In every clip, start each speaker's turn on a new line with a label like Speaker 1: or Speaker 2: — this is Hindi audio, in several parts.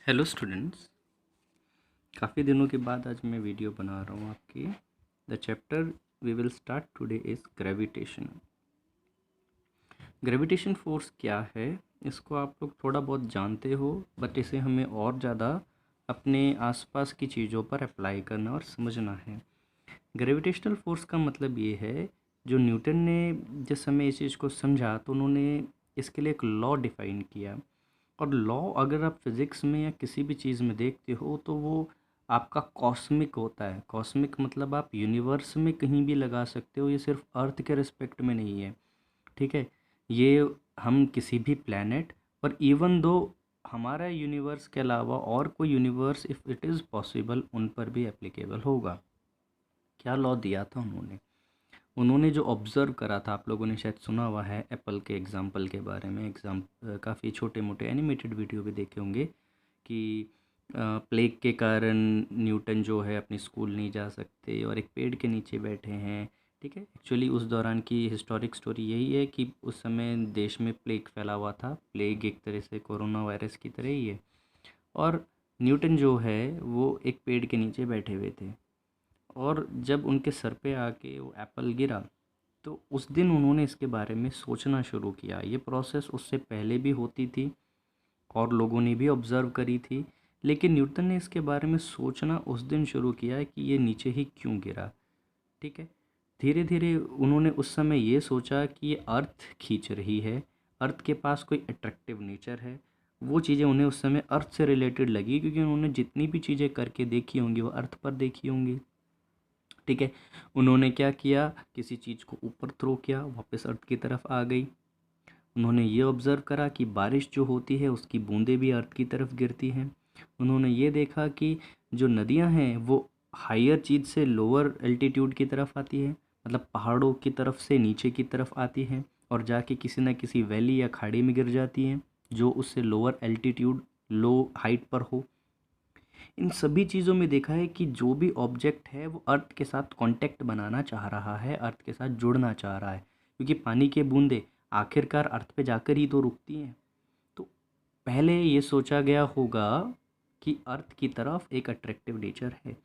Speaker 1: Hello students. काफ़ी दिनों के बाद आज मैं वीडियो बना रहा हूँ आपकी। The chapter we will start today is gravitation. Gravitation force क्या है, इसको आप लोग थोड़ा बहुत जानते हो, बट इसे हमें और ज़्यादा अपने आसपास की चीज़ों पर अप्लाई करना और समझना है। ग्रेविटेशनल फोर्स का मतलब ये है, जो न्यूटन ने जिस समय इस चीज़ को समझा तो उन्होंने इसके लिए एक लॉ डिफ़ाइन किया। और लॉ अगर आप फिज़िक्स में या किसी भी चीज़ में देखते हो तो वो आपका कॉस्मिक होता है। कॉस्मिक मतलब आप यूनिवर्स में कहीं भी लगा सकते हो, ये सिर्फ अर्थ के रिस्पेक्ट में नहीं है। ठीक है, ये हम किसी भी प्लैनेट और इवन दो हमारा यूनिवर्स के अलावा और कोई universe if it is possible उन पर भी एप्लीकेबल होगा। क्या लॉ दिया था उन्होंने जो ऑब्ज़र्व करा था, आप लोगों ने शायद सुना हुआ है एप्पल के एग्ज़ाम्पल के बारे में। काफ़ी छोटे मोटे एनिमेटेड वीडियो भी देखे होंगे कि प्लेग के कारण न्यूटन जो है अपनी स्कूल नहीं जा सकते और एक पेड़ के नीचे बैठे हैं। ठीक है, एक्चुअली उस दौरान की हिस्टोरिक स्टोरी यही है कि उस समय देश में प्लेग फैला हुआ था। प्लेग एक तरह से कोरोना वायरस की तरह ही है, और न्यूटन जो है वो एक पेड़ के नीचे बैठे हुए थे, और जब उनके सर पे आके वो एप्पल गिरा तो उस दिन उन्होंने इसके बारे में सोचना शुरू किया। ये प्रोसेस उससे पहले भी होती थी और लोगों ने भी ऑब्ज़र्व करी थी, लेकिन न्यूटन ने इसके बारे में सोचना उस दिन शुरू किया कि ये नीचे ही क्यों गिरा। ठीक है, धीरे धीरे उन्होंने उस समय ये सोचा कि ये अर्थ खींच रही है, अर्थ के पास कोई अट्रैक्टिव नेचर है। वो चीज़ें उन्हें उस समय अर्थ से रिलेटेड लगी, क्योंकि उन्होंने जितनी भी चीज़ें करके देखी होंगी वो अर्थ पर देखी होंगी। ठीक है, उन्होंने क्या किया, किसी चीज़ को ऊपर थ्रो किया, वापस अर्थ की तरफ आ गई। उन्होंने ये ऑब्ज़र्व करा कि बारिश जो होती है उसकी बूंदें भी अर्थ की तरफ गिरती हैं। उन्होंने ये देखा कि जो नदियां हैं वो हायर चीज़ से लोअर एल्टीट्यूड की तरफ आती है, मतलब पहाड़ों की तरफ से नीचे की तरफ आती हैं और जाके किसी न किसी वैली या खाड़ी में गिर जाती हैं जो उससे लोअर एल्टीट्यूड लो हाइट पर हो। इन सभी चीज़ों में देखा है कि जो भी ऑब्जेक्ट है वो अर्थ के साथ कांटेक्ट बनाना चाह रहा है, अर्थ के साथ जुड़ना चाह रहा है, क्योंकि पानी के बूंदे आखिरकार अर्थ पे जाकर ही तो रुकती हैं। तो पहले ये सोचा गया होगा कि अर्थ की तरफ एक अट्रैक्टिव नेचर है।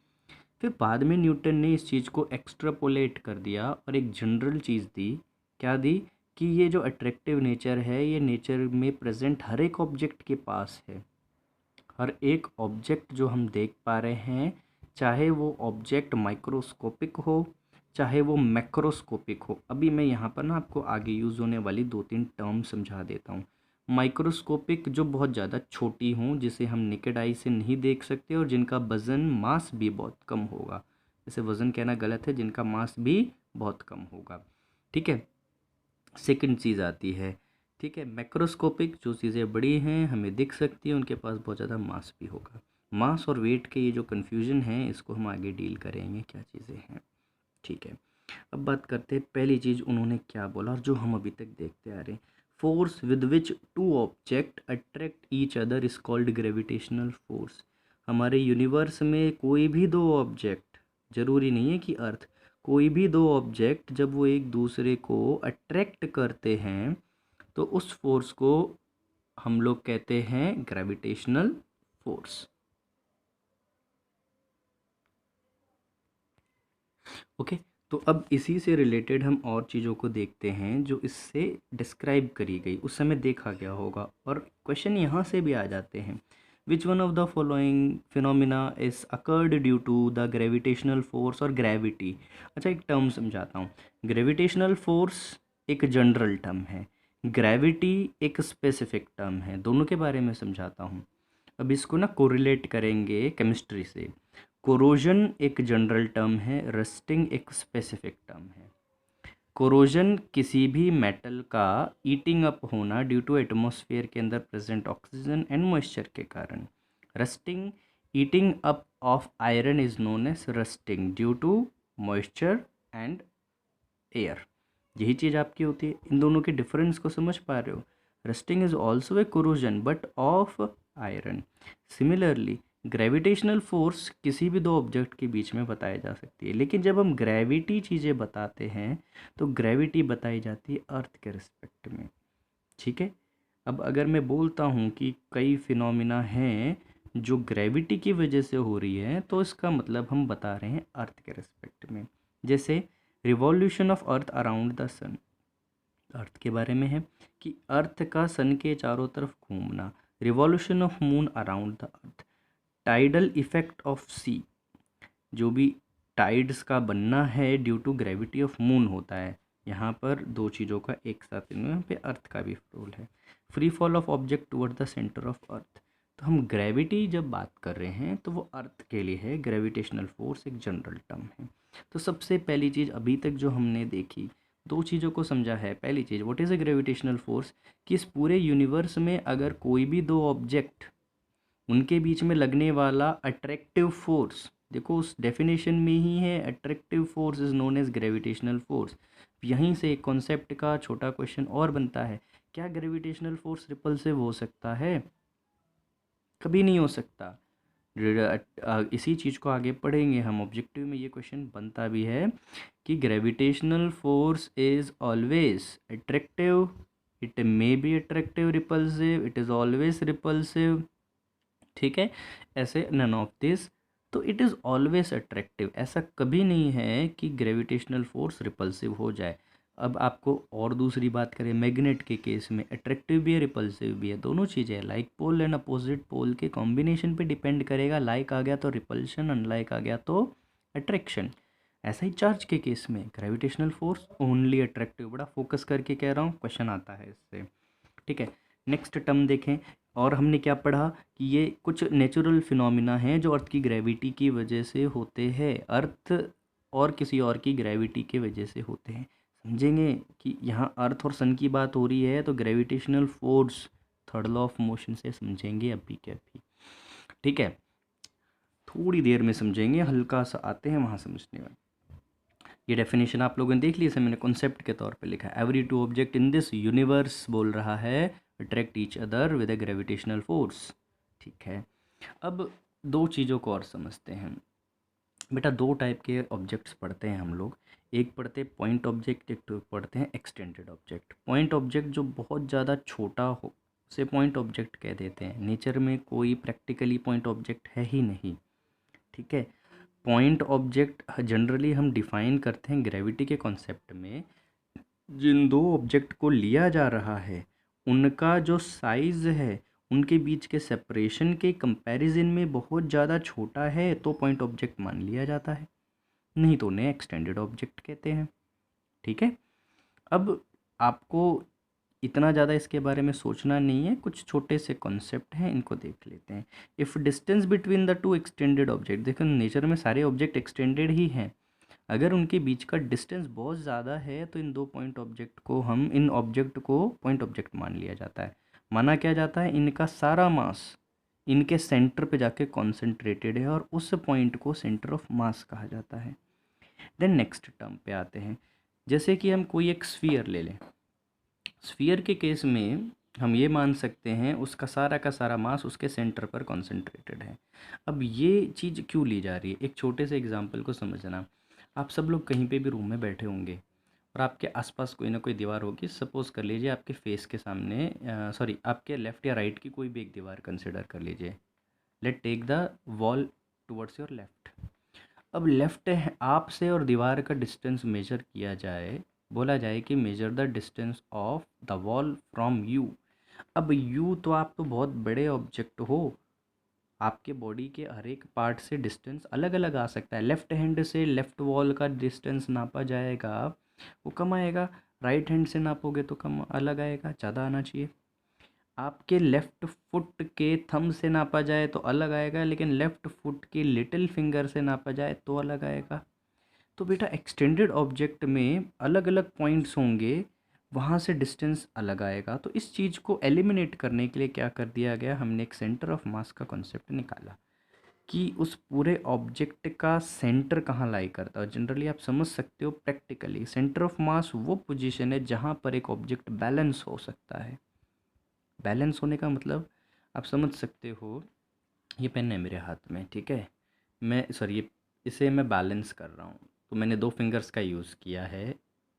Speaker 1: फिर बाद में न्यूटन ने इस चीज़ को एक्सट्रापोलेट कर दिया और एक जनरल चीज़ दी। क्या दी? कि ये जो अट्रैक्टिव नेचर है ये नेचर में प्रेजेंट हर एक ऑब्जेक्ट के पास है। हर एक ऑब्जेक्ट जो हम देख पा रहे हैं, चाहे वो ऑब्जेक्ट माइक्रोस्कोपिक हो चाहे वो मैक्रोस्कोपिक हो। अभी मैं यहाँ पर ना आपको आगे यूज़ होने वाली 2-3 टर्म समझा देता हूँ। माइक्रोस्कोपिक जो बहुत ज़्यादा छोटी हों, जिसे हम नेकेड आई से नहीं देख सकते और जिनका वज़न मास भी बहुत कम होगा। जैसे वज़न कहना गलत है, जिनका मास भी बहुत कम होगा। ठीक है, सेकंड चीज़ आती है, ठीक है, मैक्रोस्कोपिक, जो चीज़ें बड़ी हैं हमें दिख सकती हैं उनके पास बहुत ज़्यादा मास भी होगा। मास और वेट के ये जो कन्फ्यूज़न है इसको हम आगे डील करेंगे, क्या चीज़ें हैं। ठीक है, अब बात करते हैं पहली चीज़ उन्होंने क्या बोला और जो हम अभी तक देखते आ रहे हैं। Force with which two object attract each other is called gravitational force. हमारे यूनिवर्स में कोई भी दो ऑब्जेक्ट, ज़रूरी नहीं है कि अर्थ, कोई भी दो ऑब्जेक्ट जब वो एक दूसरे को अट्रैक्ट करते हैं तो उस फोर्स को हम लोग कहते हैं ग्रेविटेशनल फोर्स। ओके, तो अब इसी से रिलेटेड हम और चीज़ों को देखते हैं जो इससे डिस्क्राइब करी गई, उस समय देखा गया होगा, और क्वेश्चन यहाँ से भी आ जाते हैं। Which one of the following phenomena is occurred due to the gravitational force और ग्रेविटी। अच्छा, एक टर्म समझाता हूँ। ग्रेविटेशनल फोर्स एक जनरल टर्म है, ग्रेविटी एक स्पेसिफिक टर्म है, दोनों के बारे में समझाता हूँ। अब इसको ना कोरिलेट करेंगे केमिस्ट्री से। कोरोजन एक जनरल टर्म है, रस्टिंग एक स्पेसिफिक टर्म है। कोरोजन किसी भी मेटल का ईटिंग अप होना ड्यू टू एटमॉस्फेयर के अंदर प्रेजेंट ऑक्सीजन एंड मॉइस्चर के कारण। Rusting, eating up of iron is known as rusting due to moisture and air. यही चीज़ आपकी होती है। इन दोनों के डिफरेंस को समझ पा रहे हो? Rusting is also a corrosion but of iron. Similarly gravitational force किसी भी दो ऑब्जेक्ट के बीच में बताई जा सकती है, लेकिन जब हम ग्रेविटी चीज़ें बताते हैं तो ग्रेविटी बताई जाती है अर्थ के रिस्पेक्ट में। ठीक है, अब अगर मैं बोलता हूँ कि कई फिनोमिना हैं जो ग्रेविटी की वजह से हो रही है, तो इसका मतलब हम बता रहे हैं अर्थ के रिस्पेक्ट में। जैसे revolution of earth around the sun, earth के बारे में है कि अर्थ का सन के चारों तरफ घूमना। Revolution of moon around the earth, tidal effect of sea, जो भी टाइड्स का बनना है due to gravity of moon होता है। यहाँ पर दो चीज़ों का एक साथ यहाँ पे अर्थ का भी रोल है। Free fall of object toward the centre of earth, तो हम ग्रेविटी जब बात कर रहे हैं तो वो अर्थ के लिए है, ग्रेविटेशनल फोर्स एक जनरल टर्म है। तो सबसे पहली चीज़ अभी तक जो हमने देखी, दो चीज़ों को समझा है। पहली चीज़ what is a gravitational force, कि इस पूरे यूनिवर्स में अगर कोई भी दो ऑब्जेक्ट, उनके बीच में लगने वाला अट्रैक्टिव फोर्स, देखो उस डेफिनेशन में ही है, attractive force is known as gravitational force. यहीं से एक कॉन्सेप्ट का छोटा क्वेश्चन और बनता है, क्या ग्रेविटेशनल फोर्स रिपल्सिव हो सकता है? कभी नहीं हो सकता। इसी चीज़ को आगे पढ़ेंगे हम, ऑब्जेक्टिव में ये क्वेश्चन बनता भी है कि gravitational force is always attractive, it may be attractive, repulsive, it is always repulsive, ठीक है, ऐसे नन ऑफ दिस। तो इट इज़ ऑलवेज अट्रैक्टिव, ऐसा कभी नहीं है कि ग्रेविटेशनल फोर्स रिपल्सिव हो जाए। अब आपको और दूसरी बात करें, मैग्नेट के केस में अट्रैक्टिव भी है रिपल्सिव भी है, दोनों चीज़ें, like pole and opposite pole के कॉम्बिनेशन पे डिपेंड करेगा, लाइक आ गया तो रिपल्शन, अनलाइक आ गया तो अट्रैक्शन। ऐसा ही चार्ज के केस में ग्रेविटेशनल फोर्स ओनली अट्रैक्टिव, बड़ा फोकस करके कह रहा हूँ, क्वेश्चन आता है इससे, ठीक है। नेक्स्ट टर्म देखें, और हमने क्या पढ़ा कि ये कुछ नेचुरल फिनोमिना हैं जो अर्थ की ग्रेविटी की वजह से होते हैं, अर्थ और किसी और की ग्रेविटी की वजह से होते हैं। समझेंगे कि यहाँ अर्थ और सन की बात हो रही है तो gravitational force, third law of motion से समझेंगे अभी के अभी, ठीक है, थोड़ी देर में समझेंगे, हल्का सा आते हैं वहाँ समझने में। ये डेफिनेशन आप लोगों ने देख ली, इसे मैंने कॉन्सेप्ट के तौर पे लिखा है। Every two object in this universe बोल रहा है attract each other with a gravitational force, ठीक है। अब दो चीज़ों को और समझते हैं। बेटा दो टाइप के ऑब्जेक्ट्स पढ़ते हैं हम लोग, एक पढ़ते हैं पॉइंट ऑब्जेक्ट, एक तो पढ़ते हैं एक्सटेंडेड ऑब्जेक्ट। पॉइंट ऑब्जेक्ट जो बहुत ज़्यादा छोटा हो उसे पॉइंट ऑब्जेक्ट कह देते हैं, नेचर में कोई प्रैक्टिकली पॉइंट ऑब्जेक्ट है ही नहीं, ठीक है। पॉइंट ऑब्जेक्ट जनरली हम डिफाइन करते हैं ग्रेविटी के कॉन्सेप्ट में, जिन दो ऑब्जेक्ट को लिया जा रहा है उनका जो साइज़ है, उनके बीच के सेपरेशन के कंपैरिजन में बहुत ज़्यादा छोटा है तो पॉइंट ऑब्जेक्ट मान लिया जाता है, नहीं तो उन्हें एक्सटेंडेड ऑब्जेक्ट कहते हैं, ठीक है। अब आपको इतना ज़्यादा इसके बारे में सोचना नहीं है, कुछ छोटे से कॉन्सेप्ट हैं, इनको देख लेते हैं। If distance between the two extended object, देखो नेचर में सारे ऑब्जेक्ट एक्सटेंडेड ही हैं, अगर उनके बीच का डिस्टेंस बहुत ज़्यादा है तो इन दो पॉइंट ऑब्जेक्ट को हम, इन ऑब्जेक्ट को पॉइंट ऑब्जेक्ट मान लिया जाता है। माना क्या जाता है, इनका सारा मास इनके सेंटर पे जाके कॉन्सेंट्रेटेड है और उस पॉइंट को सेंटर ऑफ मास कहा जाता है। देन नेक्स्ट टर्म पे आते हैं, जैसे कि हम कोई एक स्फीयर ले लें, स्फीयर के केस में हम ये मान सकते हैं उसका सारा का सारा मास उसके सेंटर पर कॉन्सेंट्रेटेड है। अब ये चीज़ क्यों ली जा रही है, एक छोटे से एग्जांपल को समझना। आप सब लोग कहीं पे भी रूम में बैठे होंगे और आपके आसपास कोई ना कोई दीवार होगी, सपोज़ कर लीजिए आपके फेस के सामने, सॉरी आपके लेफ़्ट या राइट की कोई भी एक दीवार कंसिडर कर लीजिए। Let take the wall towards your left. अब लेफ़्ट है आपसे और दीवार का डिस्टेंस मेजर किया जाए, बोला जाए कि measure the distance of the wall from you. अब यू तो आप तो बहुत बड़े ऑब्जेक्ट हो, आपके बॉडी के हर एक पार्ट से डिस्टेंस अलग अलग आ सकता है। लेफ़्ट हैंड से लेफ़्ट वॉल का डिस्टेंस नापा जाएगा, वो कम आएगा, राइट हैंड से नापोगे तो कम अलग आएगा, ज़्यादा आना चाहिए। आपके लेफ़्ट फुट के थंब से नापा जाए तो अलग आएगा, लेकिन लेफ़्ट फुट के लिटिल फिंगर से नापा जाए तो अलग आएगा। तो बेटा एक्सटेंडेड ऑब्जेक्ट में अलग अलग पॉइंट्स होंगे, वहाँ से डिस्टेंस अलग आएगा। तो इस चीज़ को एलिमिनेट करने के लिए क्या कर दिया गया, हमने एक सेंटर ऑफ मास का कॉन्सेप्ट निकाला कि उस पूरे ऑब्जेक्ट का सेंटर कहाँ लाई करता है। जनरली आप समझ सकते हो प्रैक्टिकली, सेंटर ऑफ मास वो पोजीशन है जहाँ पर एक ऑब्जेक्ट बैलेंस हो सकता है। बैलेंस होने का मतलब आप समझ सकते हो, ये पेन है मेरे हाथ में, ठीक है, मैं सॉरी ये इसे मैं बैलेंस कर रहा हूँ, तो मैंने दो फिंगर्स का यूज़ किया है,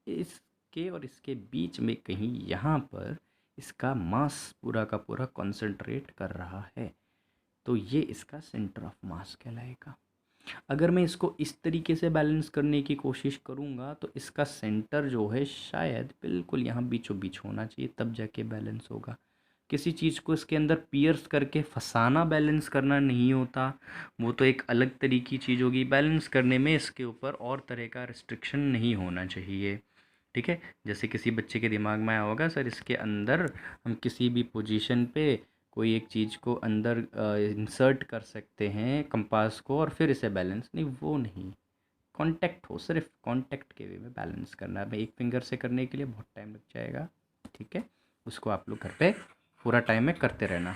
Speaker 1: इसके और इसके बीच में कहीं यहाँ पर इसका मास पूरा का पूरा कॉन्सेंट्रेट कर रहा है। तो ये इसका सेंटर ऑफ मास कहलाएगा। अगर मैं इसको इस तरीके से बैलेंस करने की कोशिश करूँगा तो इसका सेंटर जो है शायद बिल्कुल यहाँ बीचों बीच होना चाहिए, तब जाके बैलेंस होगा। किसी चीज़ को इसके अंदर पियर्स करके फंसाना बैलेंस करना नहीं होता, वो तो एक अलग तरह की चीज़ होगी। बैलेंस करने में इसके ऊपर और तरह का रिस्ट्रिक्शन नहीं होना चाहिए, ठीक है। जैसे किसी बच्चे के दिमाग में आया होगा सर इसके अंदर हम किसी भी पोजीशन पे कोई एक चीज़ को अंदर इंसर्ट कर सकते हैं कंपास को और फिर इसे बैलेंस, नहीं वो नहीं। कांटेक्ट हो, सिर्फ कांटेक्ट के वे में बैलेंस करना है। एक फिंगर से करने के लिए बहुत टाइम लग जाएगा, ठीक है। उसको आप लोग घर पे पूरा टाइम में करते रहना।